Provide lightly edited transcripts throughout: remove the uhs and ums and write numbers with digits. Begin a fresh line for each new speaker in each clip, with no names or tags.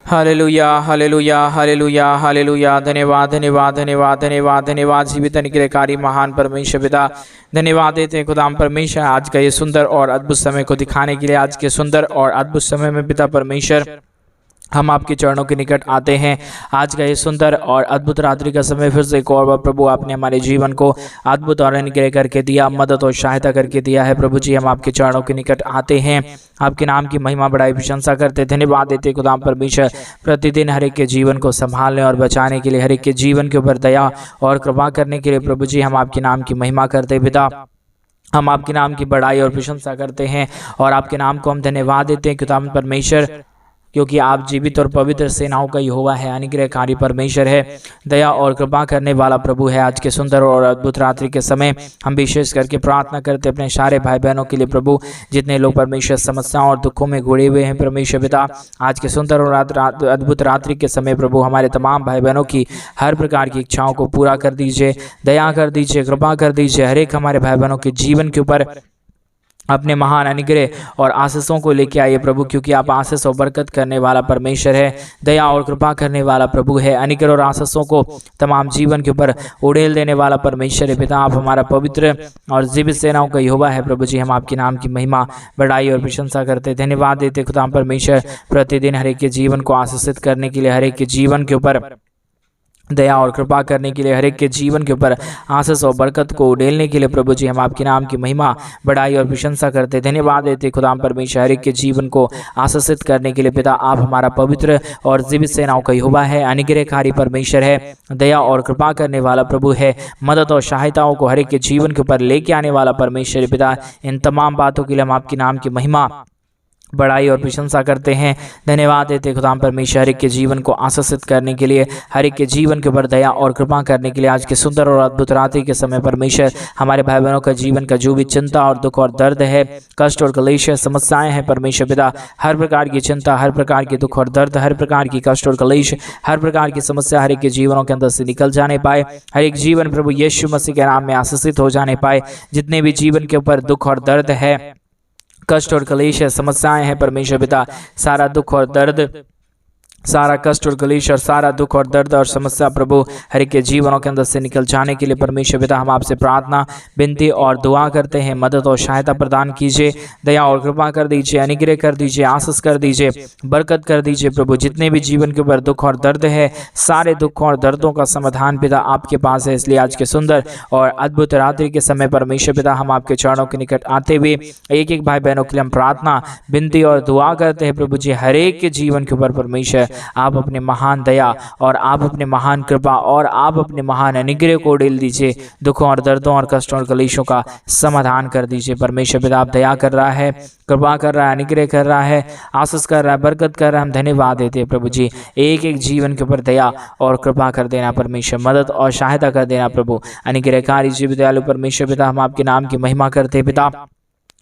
Hallelujah hallelujah hallelujah hallelujah. धन्यवाद धन्यवाद धन्यवाद धन्यवाद धन्यवाद जीवित निग्रहकारी महान परमेश्वर पिता, धन्यवाद देते हैं खुदाम परमेश्वर आज का ये सुंदर और अद्भुत समय को दिखाने के लिए। आज के सुंदर और अद्भुत समय में पिता परमेश्वर हम आपके चरणों के निकट आते हैं। आज का ये सुंदर और अद्भुत रात्रि का समय फिर से एक और बार प्रभु आपने हमारे जीवन को अद्भुत और अनुग्रह करके दिया, मदद और सहायता करके दिया है। प्रभु जी हम आपके चरणों के निकट आते हैं, आपके नाम की महिमा बड़ाई प्रशंसा करते, धन्यवाद देते खुदाम परमेश्वर प्रतिदिन हर एक के जीवन को संभालने और बचाने के लिए, हर एक के जीवन के ऊपर दया और कृपा करने के लिए प्रभु जी हम आपके नाम की महिमा करते पिता। हम आपके नाम की बड़ाई और प्रशंसा करते हैं और आपके नाम को हम धन्यवाद देते हैं खुदाम परमेश्वर, क्योंकि आप जीवित और पवित्र सेनाओं का यहोवा है, अनुग्रहकारी परमेश्वर है, दया और कृपा करने वाला प्रभु है। आज के सुंदर और अद्भुत रात्रि के समय हम विशेष करके प्रार्थना करते अपने सारे भाई बहनों के लिए प्रभु, जितने लोग परमेश्वर समस्याओं और दुखों में घुड़े हुए हैं परमेश्वर पिता। आज के सुंदर और अद्भुत रात्रि के समय प्रभु हमारे तमाम भाई बहनों की हर प्रकार की इच्छाओं को पूरा कर दीजिए, दया कर दीजिए, कृपा कर दीजिए। हर एक हमारे भाई बहनों के जीवन के ऊपर अपने महान अनुग्रह और आशीषों को लेके आइए प्रभु, क्योंकि आप आशीष और बरकत करने वाला परमेश्वर है, दया और कृपा करने वाला प्रभु है। अनुग्रह और आशीषों को तमाम जीवन के ऊपर उड़ेल देने वाला परमेश्वर है पिता। आप हमारा पवित्र और जीवित सेनाओं का यहोवा है प्रभु जी। हम आपके नाम की महिमा बड़ाई और प्रशंसा करते, धन्यवाद देते खुदा परमेश्वर प्रतिदिन हर एक के जीवन को आशीषित करने के लिए, हर एक के जीवन के ऊपर दया और कृपा करने के लिए, हर एक के जीवन के ऊपर आशीष और बरकत को उड़ेलने के लिए प्रभु जी हम आपके नाम की महिमा बड़ाई और प्रशंसा करते, धन्यवाद देते खुदाम परमेश्वर हर एक के जीवन को आशीषित करने के लिए पिता। आप हमारा पवित्र और जीवित सेनाओं का यहोवा है, अनुग्रहकारी परमेश्वर है, दया और कृपा करने वाला प्रभु है, मदद और सहायताओं को हर एक के जीवन के ऊपर लेके आने वाला परमेश्वर पिता। इन तमाम बातों के लिए हम आपके नाम की महिमा बड़ाई और प्रशंसा करते हैं, धन्यवाद देते खुदाम परमेश्वर हर एक के जीवन को आशीषित करने के लिए, हर एक के जीवन के ऊपर दया और कृपा करने के लिए। आज के सुंदर और अद्भुत रात्रि के समय परमेश्वर हमारे भाई बहनों का जीवन का जो भी चिंता और दुख और दर्द है, कष्ट और क्लेश समस्याएं हैं परमेश्वर पिता, हर प्रकार की चिंता, हर प्रकार की दुख और दर्द, हर प्रकार की कष्ट और क्लेश, हर प्रकार की समस्या हर एक के जीवनों के अंदर से निकल जाने पाए। हर एक जीवन प्रभु यीशु मसीह के नाम में आशीषित हो जाने पाए। जितने भी जीवन के ऊपर दुख और दर्द है, कष्ट और क्लेश है, समस्याएं हैं परमेश्वर पिता, सारा दुख और दर्द, सारा कष्ट और क्लेश और सारा दुख और दर्द और समस्या प्रभु हर एक के जीवनों के अंदर से निकल जाने के लिए परमेश्वर पिता हम आपसे प्रार्थना, विनती और दुआ करते हैं। मदद और सहायता प्रदान कीजिए, दया और कृपा कर दीजिए, अनुग्रह कर दीजिए, आशीष कर दीजिए, बरकत कर दीजिए प्रभु। जितने भी जीवन के ऊपर दुख और दर्द है, सारे दुखों और दर्दों का समाधान पिता आपके पास है। इसलिए आज के सुंदर और अद्भुत रात्रि के समय परमेश्वर पिता हम आपके चरणों के निकट आते हुए एक एक भाई बहनों के लिए हम प्रार्थना, विनती और दुआ करते हैं प्रभु जी। हर एक के जीवन के ऊपर परमेश्वर आप अपने महान दया और आप अपने महान कृपा और आप अपने महान अनुग्रह को उड़ेल दीजिए, दुखों और दर्दों और कष्टों और क्लेशों का समाधान कर दीजिए परमेश्वर पिता। आप दया कर रहा है, कृपा कर रहा है, अनुग्रह कर रहा है, आशीष कर रहा है, बरकत कर रहा है। हम धन्यवाद देते हैं प्रभु जी। एक एक जीवन के ऊपर दया और कृपा कर देना परमेश्वर, मदद और सहायता कर देना प्रभु, अनुग्रहकारी जीवित दयालु परमेश्वर पिता। हम आपके नाम की महिमा करते पिता।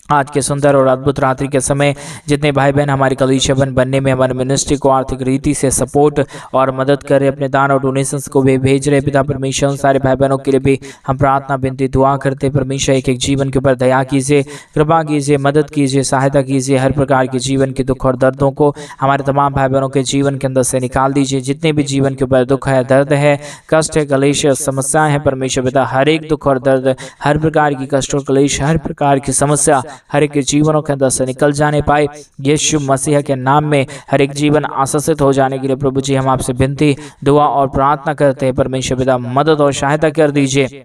आज के सुंदर और अद्भुत रात्रि के समय जितने भाई बहन हमारी कलीसिया बनने में हमारे मिनिस्ट्री को आर्थिक रीति से सपोर्ट और मदद कर रहे, अपने दान और डोनेशंस को भी भेज रहे पिता परमेश्वर, उन सारे भाई बहनों के लिए भी हम प्रार्थना, विनती, दुआ करते परमेश्वर। एक एक जीवन के ऊपर दया कीजिए, कृपा कीजिए, मदद कीजिए, सहायता कीजिए। हर प्रकार के जीवन के दुख और दर्दों को हमारे तमाम भाई बहनों के जीवन के अंदर से निकाल दीजिए। जितने भी जीवन के ऊपर दुख है, दर्द है, कष्ट है, क्लेश, समस्याएं हैं परमेश्वर पिता, हर एक दुख और दर्द, हर प्रकार की कष्ट और क्लेश, हर प्रकार की समस्या हर एक के जीवनों के अंदर से निकल जाने पाए। यीशु मसीह के नाम में हर एक जीवन आशीषित हो जाने के लिए प्रभु जी हम आपसे विनती, दुआ और प्रार्थना करते हैं परमेश्वर पिता। मदद और सहायता कर दीजिए,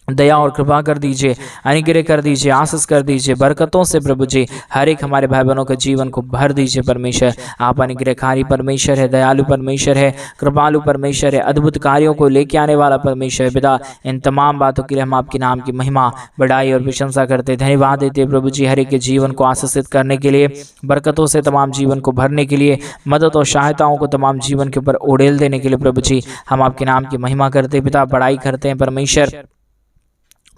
दया और कृपा कर दीजिए, अनुग्रह कर दीजिए, आशीष कर दीजिए, बरकतों से प्रभु जी हर एक हमारे भाई बहनों के जीवन को भर दीजिए परमेश्वर। आप अनुग्रहकारी परमेश्वर है, दयालु परमेश्वर है, कृपालु परमेश्वर है, अद्भुत कार्यों को लेके आने वाला परमेश्वर है पिता। इन तमाम बातों के लिए हम आपके नाम की महिमा, बड़ाई और प्रशंसा करते, धन्यवाद देते प्रभु जी। हर एक के जीवन को आशीषित करने के लिए, बरकतों से तमाम जीवन को भरने के लिए, मदद और सहायताओं को तमाम जीवन के ऊपर उड़ेल देने के लिए प्रभु जी हम आपके नाम की महिमा करते पिता, बड़ाई करते हैं परमेश्वर।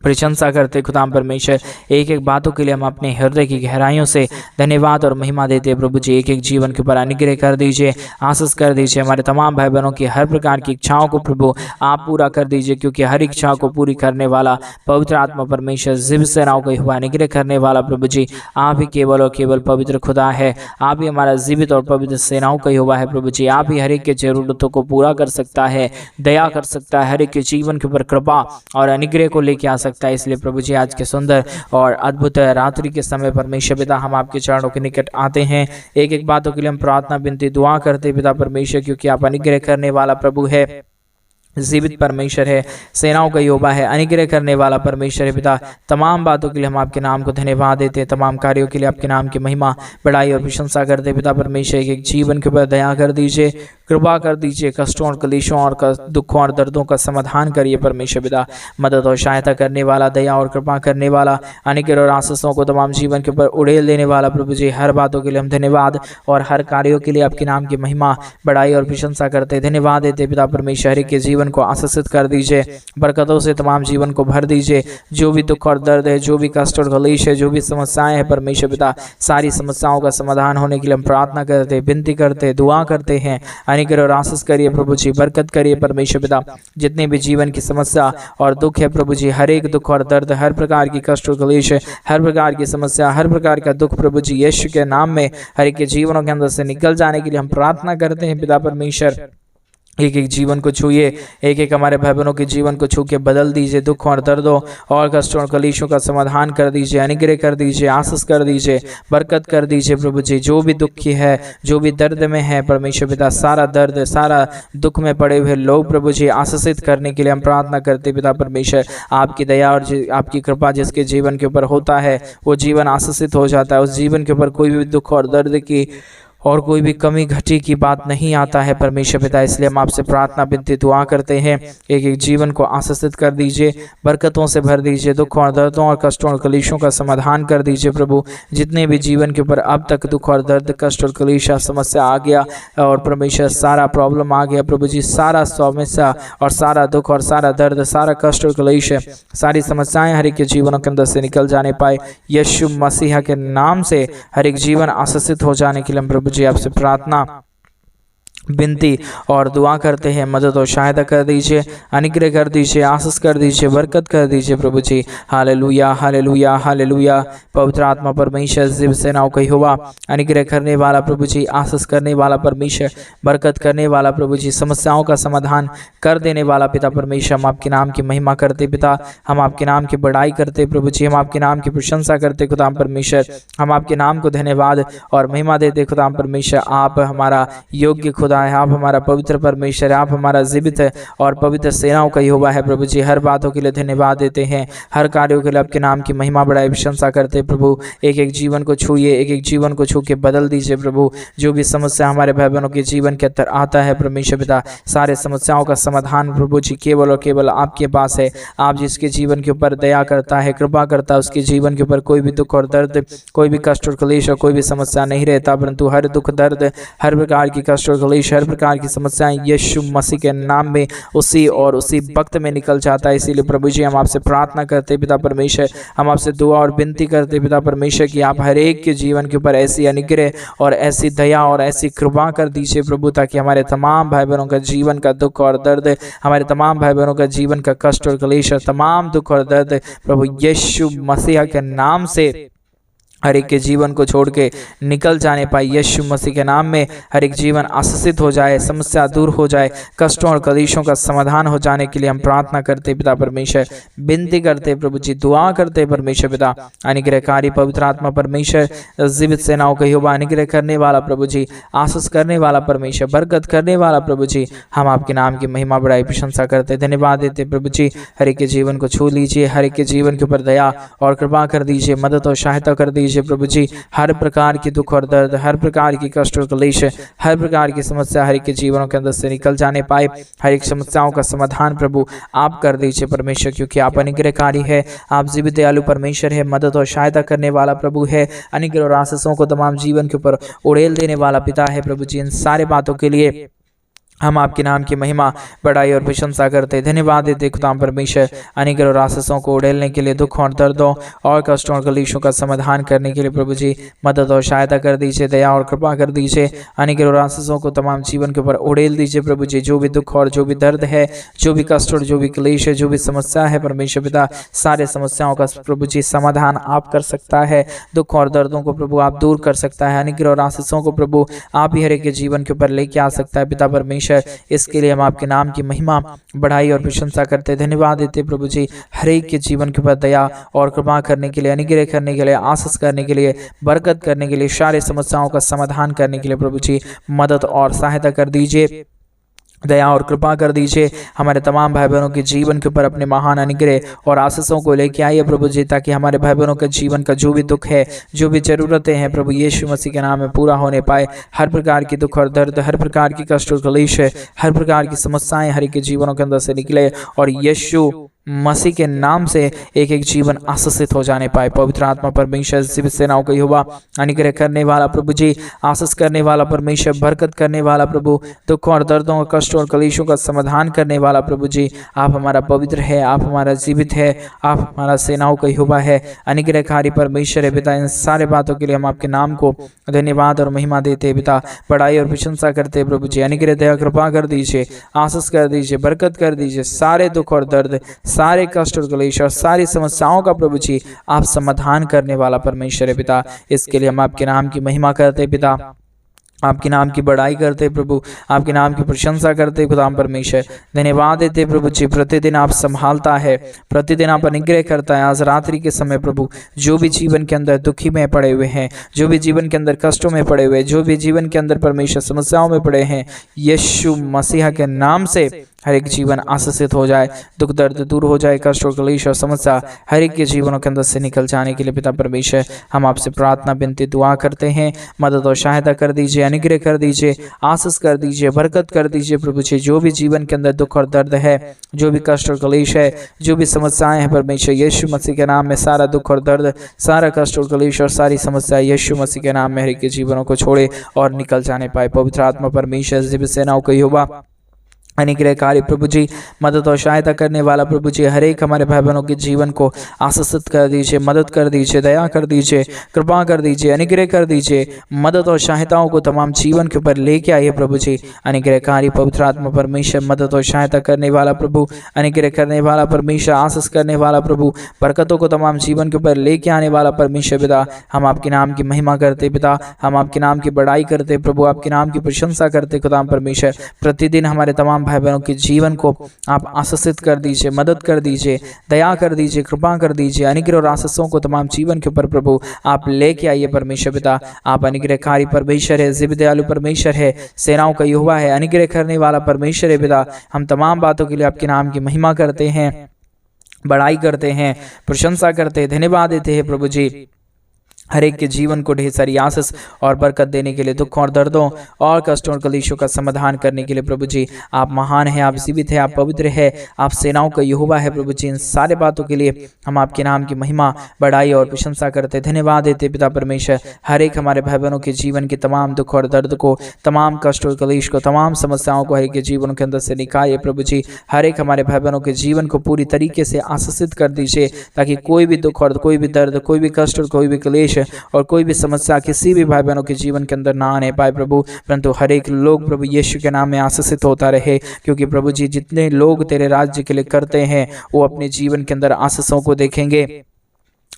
प्रशंसा करते खुदाम परमेश्वर। एक एक बातों के लिए हम अपने हृदय की गहराइयों से धन्यवाद और महिमा देते प्रभु जी। एक एक जीवन के ऊपर अनुग्रह कर दीजिए, आशीष कर दीजिए। हमारे तमाम भाई बहनों की हर प्रकार की इच्छाओं को प्रभु आप पूरा कर दीजिए, क्योंकि हर इच्छा को पूरी करने वाला पवित्र आत्मा परमेश्वर जीवित सेनाओं का यहोवा अनुग्रह करने वाला प्रभु जी आप ही केवल और केवल पवित्र खुदा है। आप ही हमारा जीवित और पवित्र सेनाओं का यहोवा है प्रभु जी। आप ही हर एक के जरूरतों को पूरा कर सकता है, दया कर सकता है, हर एक के जीवन के ऊपर कृपा और अनुग्रह को लेके आ सकता है। इसलिए प्रभु जी आज के सुंदर और अद्भुत रात्रि के समय परमेश्वर पिता हम आपके चरणों के निकट आते हैं। एक एक बातों के लिए हम प्रार्थना विनती दुआ करते पिता परमेश्वर, क्योंकि आप अनुग्रह करने वाला प्रभु है, जीवित परमेश्वर है, सेनाओं का यहोवा है, अनुग्रह करने वाला परमेश्वर है पिता। तमाम बातों के लिए हम आपके नाम को धन्यवाद देते हैं, तमाम कार्यों के लिए आपके नाम की महिमा बढ़ाई और प्रशंसा करते पिता परमेश्वर। एक जीवन के ऊपर दया कर दीजिए, कृपा कर दीजिए, कष्टों और कलेशों और दुखों और दर्दों का समाधान करिए परमेश्वर पिता। मदद और सहायता करने वाला, दया और कृपा करने वाला, अनुग्रह और आशीषों को तमाम जीवन के ऊपर उड़ेल देने वाला प्रभु जी, हर बातों के लिए हम धन्यवाद और हर कार्यों के लिए आपके नाम की महिमा बढ़ाई और प्रशंसा करते धन्यवाद देते पिता परमेश्वर। के जीवन को आशीषित कर दीजिए, बरकतों से तमाम जीवन को भर दीजिए। जो भी दुख और दर्द है, जो भी कष्ट और कलेश है, जो भी समस्याएं हैं परमेश्वर पिता, सारी समस्याओं का समाधान होने के लिए हम प्रार्थना करते, विनती करते, दुआ करते हैं। अनुग्रह और आशीष करिए प्रभु जी, बरकत करिए परमेश्वर पिता। जितने भी जीवन की समस्या और दुख है प्रभु जी, हर एक दुख और दर्द, हर प्रकार की कष्ट और कलेश, हर प्रकार की समस्या, हर प्रकार का दुख प्रभु जी यीशु के नाम में हर एक के जीवनों के अंदर से निकल जाने के लिए हम प्रार्थना करते हैं पिता परमेश्वर। एक एक जीवन को छूइए, एक एक हमारे भाई बहनों के जीवन को छू के बदल दीजिए। दुखों और दर्दों और कष्टों और कलेशों का समाधान कर दीजिए, अनुग्रह कर दीजिए, आशीष कर दीजिए, बरकत कर दीजिए प्रभु जी। जो भी दुखी है, जो भी दर्द में है परमेश्वर पिता, सारा दर्द, सारा दुख में पड़े हुए लोग प्रभु जी आशीषित करने के लिए हम प्रार्थना करते पिता परमेश्वर। आपकी दया और आपकी कृपा जिसके जीवन के ऊपर होता है वो जीवन आशीषित हो जाता है। उस जीवन के ऊपर कोई भी दुख और दर्द की और कोई भी कमी घटी की बात नहीं आता है परमेश्वर पिता। इसलिए हम आपसे प्रार्थना विनती दुआ करते हैं, एक एक जीवन को आशीषित कर दीजिए, बरकतों से भर दीजिए, दुखों और दर्दों और कष्टों और कलेशों का समाधान कर दीजिए प्रभु। जितने भी जीवन के ऊपर अब तक दुख और दर्द, कष्ट और कलेश समस्या आ गया और परमेश्वर सारा प्रॉब्लम आ गया प्रभु जी, सारा समस्या और सारा दुख और सारा दर्द, सारा कष्ट और कलेश, सारी समस्याएं हर एक के जीवनों के अंदर से निकल जाने पाए। यीशु मसीह के नाम से हर एक जीवन आशीषित हो जाने के लिए प्रभु जी आपसे प्रार्थना विनती और दुआ करते हैं। मदद और सहायता कर दीजिए, अनुग्रह कर दीजिए, आशीष कर दीजिए, बरकत कर दीजिए प्रभु जी। Hallelujah hallelujah hallelujah. पवित्र आत्मा परमेश्वर जीव सेनाओं का यहोवा, अनुग्रह करने वाला प्रभु जी, आशीष करने वाला परमेश्वर, बरकत करने वाला प्रभु जी, समस्याओं का समाधान कर देने वाला पिता परमेश्वर। हम आपके नाम की महिमा करते पिता, हम आपके नाम की बड़ाई करते प्रभु जी, हम आपके नाम की प्रशंसा करते खुदाम परमेश्वर। हम आपके नाम को धन्यवाद और महिमा देते खुदाम परमेश्वर। आप हमारा योग्य खुदा है, आप हमारा पवित्र परमेश्वर है, आप हमारा जीवित और पवित्र सेनाओं का यहोवा है प्रभु जी। हर बातों के लिए धन्यवाद देते हैं, हर कार्यों के लिए आपके नाम की महिमा बढ़ाई प्रशंसा करते प्रभु। एक एक जीवन को छूइए, एक एक जीवन को छू के बदल दीजिए प्रभु। जो भी समस्या हमारे भाई बहनों के जीवन के अंदर आता है परमेश्वर पिता, सारे समस्याओं का समाधान प्रभु जी केवल और केवल आपके पास है। आप जिसके जीवन के ऊपर दया करता है, कृपा करता है, उसके जीवन के ऊपर कोई भी दुख और दर्द, कोई भी कष्ट और कलेश और कोई भी समस्या नहीं रहता, परंतु हर दुख दर्द, हर प्रकार की कष्ट और कलेश, हर प्रकार की समस्याएं यीशु मसीह के नाम में उसी वक्त में निकल जाता है। इसीलिए प्रभु जी हम आपसे प्रार्थना करते पिता परमेश्वर, हम आपसे दुआ और विनती करते पिता परमेश्वर कि आप हर एक के जीवन के ऊपर ऐसी अनुग्रह और ऐसी दया और ऐसी कृपा कर दीजिए प्रभु, ताकि हमारे तमाम भाई बहनों का जीवन का दुख और दर्द, हमारे तमाम भाई बहनों का जीवन का कष्ट और कलेश, तमाम दुख और दर्द प्रभु यीशु मसीह के नाम से हर एक के जीवन को छोड़ के निकल जाने पाए। यीशु मसीह के नाम में हर एक जीवन आशीषित हो जाए, समस्या दूर हो जाए, कष्टों और कलेशों का समाधान हो जाने के लिए हम प्रार्थना करते पिता परमेश्वर, विनती करते प्रभु जी, दुआ करते परमेश्वर पिता। अनुग्रहकारी पवित्र आत्मा परमेश्वर, जीवित सेनाओं का यहोवा, अनुग्रह करने वाला प्रभु जी, आशीष करने वाला परमेश्वर, बरकत करने वाला प्रभु जी, हम आपके नाम की महिमा बढ़ाई प्रशंसा करते धन्यवाद देते प्रभु जी। हर एक के जीवन को छू लीजिए, हर एक के जीवन के ऊपर दया और कृपा कर दीजिए, मदद और सहायता कर दीजिए प्रभु जी। हर प्रकार की दुख और दर्द, हर प्रकार की कष्ट और कलेश, हर प्रकार की समस्या हर एक के जीवनों के अंदर से निकल जाने पाए। हर एक समस्याओं का समाधान प्रभु आप कर दीजिए परमेश्वर, क्योंकि आप अनुग्रहकारी है, आप जीवित दयालु परमेश्वर है, मदद और सहायता करने वाला प्रभु है, अनुग्रह और आशीषों को तमाम जीवन के ऊपर उड़ेल देने वाला पिता है प्रभु जी। इन सारे बातों के लिए हम आपके नाम की महिमा बड़ाई और प्रशंसा करते धन्यवाद देते खुदा परमेश्वर अनेक और आशीषों को उड़ेलने के लिए, दुख और दर्दों और कष्टों और कलेशों का समाधान करने के लिए प्रभु जी मदद और सहायता कर दीजिए, दया और कृपा कर दीजिए। अनेक और आशीषों को तमाम जीवन के ऊपर उड़ेल दीजिए प्रभु जी। जो भी दुख और जो भी दर्द है, जो भी कष्ट और जो भी क्लेश है, जो भी समस्या है परमेश्वर पिता, सारे समस्याओं का प्रभु जी समाधान आप कर सकता है। दुख और दर्दों को प्रभु आप दूर कर सकता है। अनेक और आशीषों को प्रभु आप ही हर एक के जीवन के ऊपर लेके आ सकता है पिता परमेश्वर। इसके लिए हम आपके नाम की महिमा बढ़ाई और प्रशंसा करते धन्यवाद देते प्रभु जी। हर एक के जीवन के ऊपर दया और कृपा करने के लिए, अनुग्रह करने के लिए, आशीष करने के लिए, बरकत करने के लिए, सारे समस्याओं का समाधान करने के लिए प्रभु जी मदद और सहायता कर दीजिए, दया और कृपा कर दीजिए। हमारे तमाम भाई बहनों के जीवन के ऊपर अपने महान अनुग्रह और आशीषों को लेके आइए प्रभु जी, ताकि हमारे भाई बहनों के जीवन का जो भी दुख है, जो भी जरूरतें हैं प्रभु यीशु मसीह के नाम में पूरा होने पाए। हर प्रकार की दुख और दर्द, हर प्रकार की कष्ट और क्लेश, हर प्रकार की समस्याएं हर एक के जीवनों के अंदर से निकले और यीशु मसीह के नाम से एक एक जीवन आशीषित हो जाने पाए। पवित्र आत्मा परमेश्वर जीवित सेनाओं का यहोवा, अनुग्रह करने वाला प्रभु जी, आशीष करने वाला परमेश्वर, बरकत करने वाला प्रभु, दुख और दर्दों, कष्टों और कलेशों का समाधान करने वाला प्रभु जी, आप हमारा पवित्र है, आप हमारा जीवित है, आप हमारा सेनाओं का यहोवा है, अनुग्रहकारी परमेश्वर है पिता। इन सारे बातों के लिए हम आपके नाम को धन्यवाद और महिमा देते हैं पिता, बड़ाई और प्रशंसा करते हैं प्रभु जी। अनुग्रह दया कृपा कर दीजिए, आशीष कर दीजिए, बरकत कर दीजिए। सारे दुख और दर्द, सारे कष्ट और क्लेश और सारी समस्याओं का प्रभु जी आप समाधान करने वाला परमेश्वर है पिता। इसके लिए हम आपके नाम की महिमा करते पिता, आपके नाम की बड़ाई करते प्रभु, आपके नाम की प्रशंसा करते खुदा परमेश्वर। धन्यवाद देते प्रभु जी, प्रतिदिन आप संभालता है, प्रतिदिन आप अनुग्रह करता है। आज रात्रि के समय प्रभु जो भी जीवन के अंदर दुखी में पड़े हुए हैं, जो भी जीवन के अंदर कष्टों में पड़े हुए, जो भी जीवन के अंदर परमेश्वर समस्याओं में पड़े हैं, यीशु मसीह के नाम से हर एक जीवन आशीषित हो जाए, दुख दर्द दूर हो जाए, कष्ट और क्लेश और समस्या हर एक के जीवनों के अंदर से निकल जाने के लिए पिता परमेश्वर हम आपसे प्रार्थना विनती दुआ करते हैं। मदद और सहायता कर दीजिए, अनुग्रह कर दीजिए, आशीष कर दीजिए, बरकत कर दीजिए प्रभु जी। जो भी जीवन के अंदर दुख और दर्द है, जो भी कष्ट और क्लेश है, जो भी समस्याएं हैं परमेश्वर, यीशु मसीह के नाम में सारा दुख और दर्द, सारा कष्ट और क्लेश और सारी समस्या यीशु मसीह के नाम में हर एक के जीवनों को छोड़े और निकल जाने पाए। पवित्र आत्मा परमेश्वर जीवित सेनाओं का यहोवा, अनुग्रहकारी प्रभु जी, मदद और सहायता करने वाला प्रभु जी, हर एक हमारे भाई बहनों के जीवन को आशीषित कर दीजिए, मदद कर दीजिए, दया कर दीजिए, कृपा कर दीजिए, अनुग्रह कर दीजिए। मदद और सहायताओं को तमाम जीवन के ऊपर लेके आइए प्रभु जी। अनुग्रहकारी पवित्र आत्मा परमेश्वर, मदद और सहायता करने वाला प्रभु, अनुग्रह करने वाला परमेश्वर, आशीष करने वाला प्रभु, बरकतों को तमाम जीवन के ऊपर लेके आने वाला परमेश्वर पिता, हम आपके नाम की महिमा करते पिता, हम आपके नाम की बड़ाई करते प्रभु, आपके नाम की प्रशंसा करते खुदा परमेश्वर। प्रतिदिन हमारे तमाम भाई बहनों के जीवन को आप आशीषित कर दीजिए, मदद कर दीजिए, दया कर दीजिए, कृपा कर दीजिए। अनुग्रह और आशीषों को तमाम जीवन के ऊपर प्रभु आप लेके आइए परमेश्वर पिता। आप अनुग्रहकारी परमेश्वर है, जीवित दयालु परमेश्वर है, सेनाओं का यहोवा है, अनुग्रह करने वाला परमेश्वर है पिता। हम तमाम बातों के लिए आपके नाम की महिमा करते हैं, बड़ाई करते हैं, प्रशंसा करते हैं, धन्यवाद देते हैं प्रभु जी। हर एक के जीवन को ढेर सारी आशीष और बरकत देने के लिए, दुख और दर्दों और कष्टों और कलेशों का समाधान करने के लिए प्रभु जी आप महान हैं, आप जीवित हैं, आप पवित्र है, आप सेनाओं का यहोवा है प्रभु जी। इन सारे बातों के लिए हम आपके नाम की महिमा, बड़ाई और प्रशंसा करते धन्यवाद देते पिता परमेश्वर। हर एक हमारे भाई बहनों के जीवन के तमाम दुख और दर्द को, तमाम कष्ट और कलेश को, तमाम समस्याओं को हर एक के जीवन के अंदर से निकालिए प्रभु जी। हर एक हमारे भाई बहनों के जीवन को पूरी तरीके से आशीषित कर दीजिए, ताकि कोई भी दुख और कोई भी दर्द, कोई भी कष्ट और कोई भी क्लेश और कोई भी समस्या किसी भी भाई बहनों के जीवन के अंदर ना आने पाए प्रभु, परंतु हर एक लोग प्रभु यीशु के नाम में आशीषित होता रहे। क्योंकि प्रभु जी जितने लोग तेरे राज्य के लिए करते हैं, वो अपने जीवन के अंदर आशीषों को देखेंगे,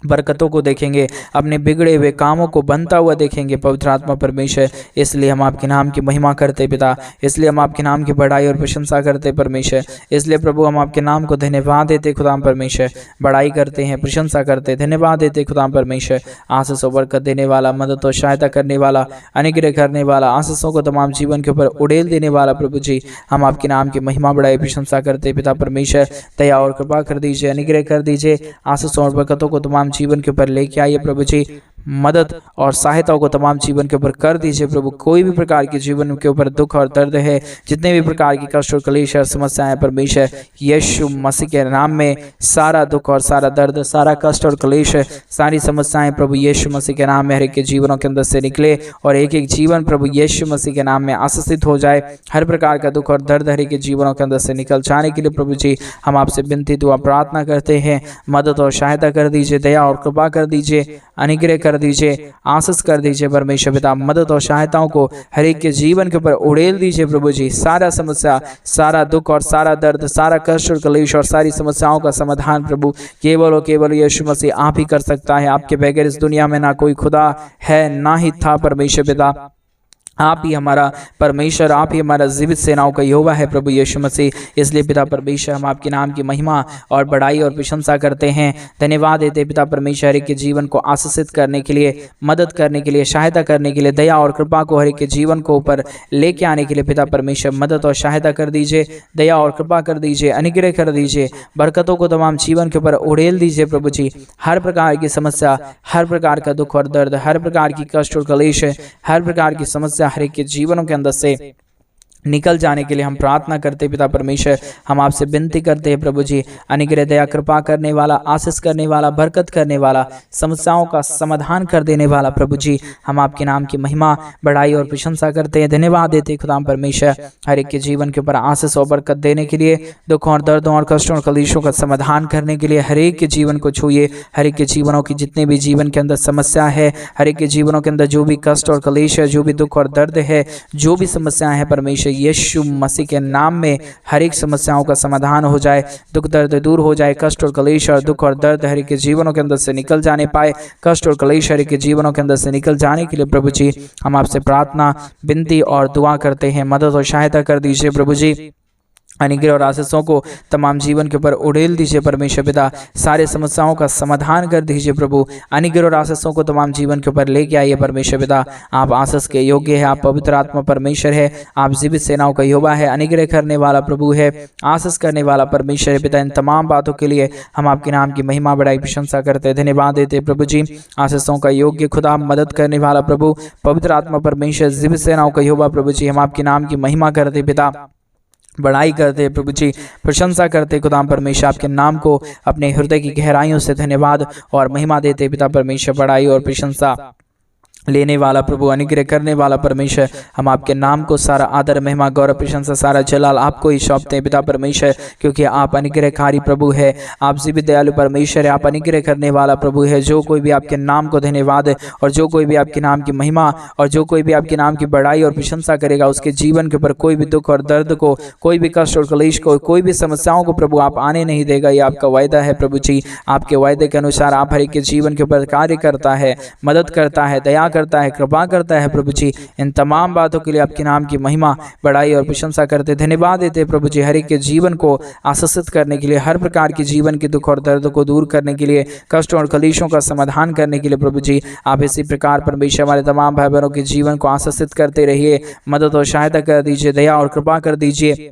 बरकतों को देखेंगे, अपने बिगड़े हुए कामों को बनता हुआ देखेंगे पवित्र आत्मा परमेश्वर। इसलिए हम आपके नाम की महिमा करते पिता, इसलिए हम आपके नाम की बड़ाई और प्रशंसा करते परमेश्वर। इसलिए प्रभु हम आपके नाम को धन्यवाद देते खुदा परमेश्वर, बड़ाई करते हैं, प्रशंसा करते, धन्यवाद देते खुदा परमेश्वर। आशीष और बरकत देने वाला, मदद और सहायता करने वाला, अनुग्रह करने वाला, आशीषों को तमाम जीवन के ऊपर उड़ेल देने वाला प्रभु जी, हम आपके नाम की महिमा, बड़ाई, प्रशंसा करते पिता परमेश्वर। दया और कृपा कर दीजिए, अनुग्रह कर दीजिए, आशीष और बरकतों को तमाम जीवन के ऊपर लेके आइए प्रभु जी। मदद और सहायता को तमाम जीवन के ऊपर कर दीजिए प्रभु। कोई भी प्रकार के जीवन के ऊपर दुख और दर्द है, जितने भी प्रकार की कष्ट और क्लेश और समस्याएं परमेश्वर यीशु मसीह के नाम में सारा दुख और सारा दर्द, सारा कष्ट और क्लेश, सारी समस्याएं प्रभु यीशु मसीह के नाम में हर एक के जीवनों के अंदर से निकले और एक एक जीवन प्रभु यीशु मसीह के नाम में आशीषित हो जाए। हर प्रकार का दुख और दर्द हर एक के जीवनों के अंदर से निकल जाने के लिए प्रभु जी हम आपसे विनती दुआ प्रार्थना करते हैं। मदद और सहायता कर दीजिए, दया और कृपा कर दीजिए, अनुग्रह कर दीजिए, आशीष कर दीजिए परमेश्वर पिता। मदद और सहायताओं को हर एक के जीवन के ऊपर उड़ेल दीजिए प्रभु जी। सारा समस्या, सारा दुख और सारा दर्द, सारा कष्ट और क्लेश और सारी समस्याओं का समाधान प्रभु केवल और केवल यीशु मसीह आप ही कर सकता है। आपके बगैर इस दुनिया में ना कोई खुदा है, ना ही था परमेश्वर पिता। आप ही हमारा परमेश्वर, आप ही हमारा जीवित सेनाओं का यहोवा है प्रभु यीशु मसीह। इसलिए पिता परमेश्वर हम आपके नाम की महिमा और बड़ाई और प्रशंसा करते हैं। धन्यवाद देते पिता परमेश्वर हर एक के जीवन को आशीषित करने के लिए, मदद करने के लिए, सहायता करने के लिए, दया और कृपा को हर एक के जीवन को ऊपर लेके आने के लिए पिता परमेश्वर मदद और सहायता कर दीजिए, दया और कृपा कर दीजिए, अनुग्रह कर दीजिए, बरकतों को तमाम जीवन के ऊपर उड़ेल दीजिए प्रभु जी। हर प्रकार की समस्या, हर प्रकार का दुख और दर्द, हर प्रकार की कष्ट और क्लेश, हर प्रकार की समस्या हर एक के जीवनों के अंदर से निकल जाने के लिए हम प्रार्थना करते पिता परमेश्वर। हम आपसे विनती करते हैं प्रभु जी, अनुग्रह दया कृपा करने वाला, आशीष करने वाला, बरकत करने वाला, समस्याओं का समाधान कर देने वाला प्रभु जी हम आपके नाम की महिमा, बड़ाई और प्रशंसा करते हैं। धन्यवाद देते खुदा परमेश्वर हर एक के जीवन के ऊपर आशीष और बरकत देने के लिए, दुखों और दर्दों और कष्टों और कलेशों का समाधान करने के लिए हर एक के जीवन को छूइए। हर एक के जीवनों की जितने भी जीवन के अंदर समस्या है, हर एक के जीवनों के अंदर जो भी कष्ट और कलेश है, जो भी दुख और दर्द है, जो भी समस्याएं हैं परमेश्वर यीशु मसीह के नाम में हर एक समस्याओं का समाधान हो जाए, दुख दर्द दूर हो जाए, कष्ट और क्लेश और दुख और दर्द हर एक के जीवनों के अंदर से निकल जाने पाए, कष्ट और क्लेश हर एक के जीवनों के अंदर से निकल जाने के लिए प्रभु जी हम आपसे प्रार्थना, विनती और दुआ करते हैं। मदद और सहायता कर दीजिए प्रभु जी। अनुग्रह और आशीषों को तमाम जीवन के ऊपर उड़ेल दीजिए परमेश्वर पिता। सारे समस्याओं का समाधान कर दीजिए प्रभु। अनुग्रह और आशीषों को तमाम जीवन के ऊपर लेके आइए परमेश्वर पिता। आप आशीष के योग्य है, आप पवित्र आत्मा परमेश्वर है, आप जीवित सेनाओं का यहोवा है, अनुग्रह करने वाला प्रभु है, आशीष करने वाला परमेश्वर है पिता। इन तमाम बातों के लिए हम आपके नाम की महिमा बड़ाई प्रशंसा करते हैं, धन्यवाद देते प्रभु जी। आशीषों का योग्य खुदा, मदद करने वाला प्रभु, पवित्र आत्मा परमेश्वर, जीवित सेनाओं का यहोवा प्रभु जी हम आपके नाम की महिमा करते पिता, बड़ाई करते प्रभु जी, प्रशंसा करते खुदा परमेश्वर। आपके नाम को अपने हृदय की गहराइयों से धन्यवाद और महिमा देते पिता परमेश्वर। बड़ाई और प्रशंसा लेने वाला प्रभु, अनुग्रह करने वाला परमेश्वर, हम आपके नाम को सारा आदर, महिमा, गौरव, प्रशंसा, सारा जलाल आपको ही सौंपते हैं पिता परमेश्वर, क्योंकि आप अनुग्रहकारी प्रभु है, आप जीवित दयालु परमेश्वर है, आप अनुग्रह करने वाला प्रभु है। जो कोई भी आपके नाम को धन्यवाद और जो कोई भी आपके नाम की महिमा और जो कोई भी आपके नाम की बड़ाई और प्रशंसा करेगा, उसके जीवन के ऊपर कोई भी दुख और दर्द को, कोई भी कष्ट और क्लेश को, कोई भी समस्याओं को प्रभु आप आने नहीं देगा। ये आपका वायदा है प्रभु जी। आपके वायदे के अनुसार आप हर एक के जीवन के ऊपर कार्य करता है, मदद करता है, दया करता है, कृपा करता है प्रभु जी। इन तमाम बातों के लिए आपके नाम की महिमा, बड़ाई और प्रशंसा करते, धन्यवाद देते प्रभु जी। हर एक के जीवन को आशीषित करने के लिए, हर प्रकार के जीवन के दुख और दर्द को दूर करने के लिए, कष्टों और कलेशों का समाधान करने के लिए प्रभु जी आप इसी प्रकार परमेश्वर हमारे तमाम भाई बहनों के जीवन को आशीषित करते रहिए। मदद और सहायता कर दीजिए, दया और कृपा कर दीजिए,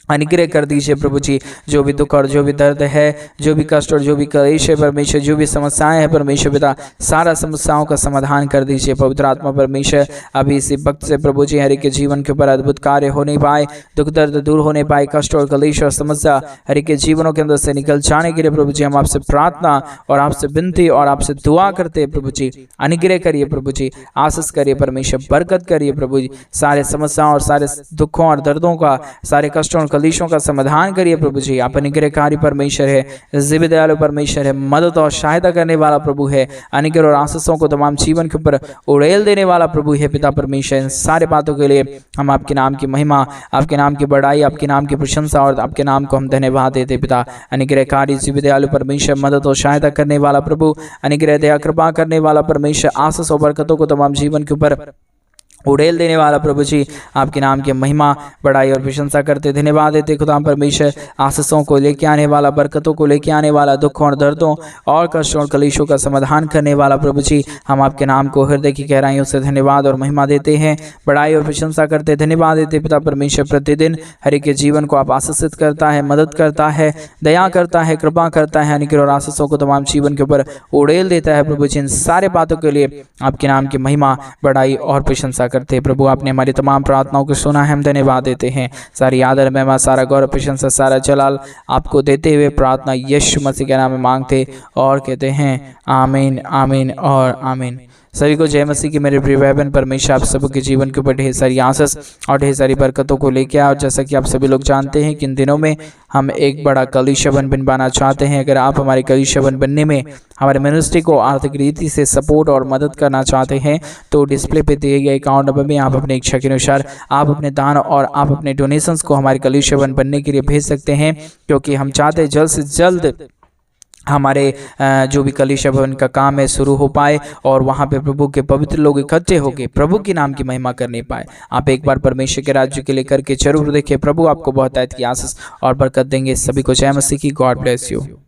अनुग्रह कर दीजिए प्रभु जी। जो भी दुख और जो भी दर्द है, जो भी कष्ट और जो भी क्लेश है परमेश्वर, जो भी समस्याएं हैं परमेश्वर पिता, सारा समस्याओं का समाधान कर दीजिए पवित्र आत्मा परमेश्वर। अभी इसी वक्त से प्रभु जी हर एक के जीवन के ऊपर अद्भुत कार्य होने पाए, दुख दर्द दूर होने पाए, कष्ट और क्लेश और समस्या हर एक के जीवनों के अंदर से निकल जाने के लिए प्रभु जी हम आपसे प्रार्थना और आपसे विनती और आपसे दुआ करते हैं प्रभु जी। अनुग्रह करिए प्रभु जी, आशीष करिए परमेश्वर, बरकत करिए प्रभु जी। सारे समस्याओं और सारे दुखों और दर्दों का, सारे कष्टों और कलेशों का समाधान करिए प्रभु जी। आप अनुग्रहकारी परमेश्वर है, जीवित दयालु परमेश्वर है, मदद और सहायता करने वाला प्रभु है, अनुग्रह और आशीषों को तमाम जीवन के ऊपर उड़ेल देने वाला प्रभु है पिता परमेश्वर। इन सारे बातों के लिए हम आपके नाम की महिमा, आपके नाम की बड़ाई, आपके नाम की प्रशंसा और आपके नाम को हम धन्यवाद देते पिता। अनुग्रहकारी जीवित दयालु परमेश्वर, मदद और सहायता करने वाला प्रभु, अनुग्रह दया कृपा करने वाला परमेश्वर, आशीष और बरकतों को तमाम जीवन के ऊपर उड़ेल देने वाला प्रभु जी, आपके नाम की महिमा बड़ाई और प्रशंसा करते धन्यवाद देते खुदा परमेश्वर। आशीषों को लेके आने वाला, बरकतों को लेके आने वाला, दुखों और दर्दों और कष्टों और कलेशों का समाधान करने वाला प्रभु जी, हम आपके नाम को हृदय की गहराइयों से धन्यवाद और महिमा देते हैं, बड़ाई और प्रशंसा करते धन्यवाद देते पिता परमेश्वर। प्रतिदिन हर एक के जीवन को आप आशीषित करता है, मदद करता है, दया करता है, कृपा करता है, अनुग्रह और आशीषों को तमाम जीवन के ऊपर उड़ेल देता है प्रभु जी। इन सारे बातों के लिए आपके नाम की महिमा, बड़ाई और प्रशंसा करते प्रभु। आपने हमारी तमाम प्रार्थनाओं को सुना है, हम धन्यवाद देते हैं। सारी आदर, महिमा, सारा गौरव, प्रशंसा, सारा जलाल आपको देते हुए प्रार्थना यीशु मसीह के नाम में मांगते और कहते हैं आमीन, आमीन और आमीन। सभी को जय मसीह की मेरे प्रिय भाई बहन। परमेश्वर आप सबके जीवन के ऊपर ढेर सारी आशीष और ढेर सारी बरकतों को लेके आए। और जैसा कि आप सभी लोग जानते हैं कि इन दिनों में हम एक बड़ा कलीसिया बनवाना चाहते हैं। अगर आप हमारे कलीसिया बनने में हमारे मिनिस्ट्री को आर्थिक रीति से सपोर्ट और मदद करना चाहते हैं तो डिस्प्ले पे दिए गए अकाउंट नंबर में आप अपने इच्छा के अनुसार आप अपने दान और आप अपने डोनेशंस को हमारे कलीसिया बनने के लिए भेज सकते हैं, क्योंकि हम चाहते हैं जल्द से जल्द हमारे जो भी कलीसिया भवन का काम है शुरू हो पाए और वहाँ पे प्रभु के पवित्र लोग इकट्ठे होकर प्रभु के नाम की महिमा करने पाए। आप एक बार परमेश्वर के राज्य के लिए करके जरूर देखिए, प्रभु आपको बहुत आयत की आशीष और बरकत देंगे। सभी को जय मसीह की। God bless you.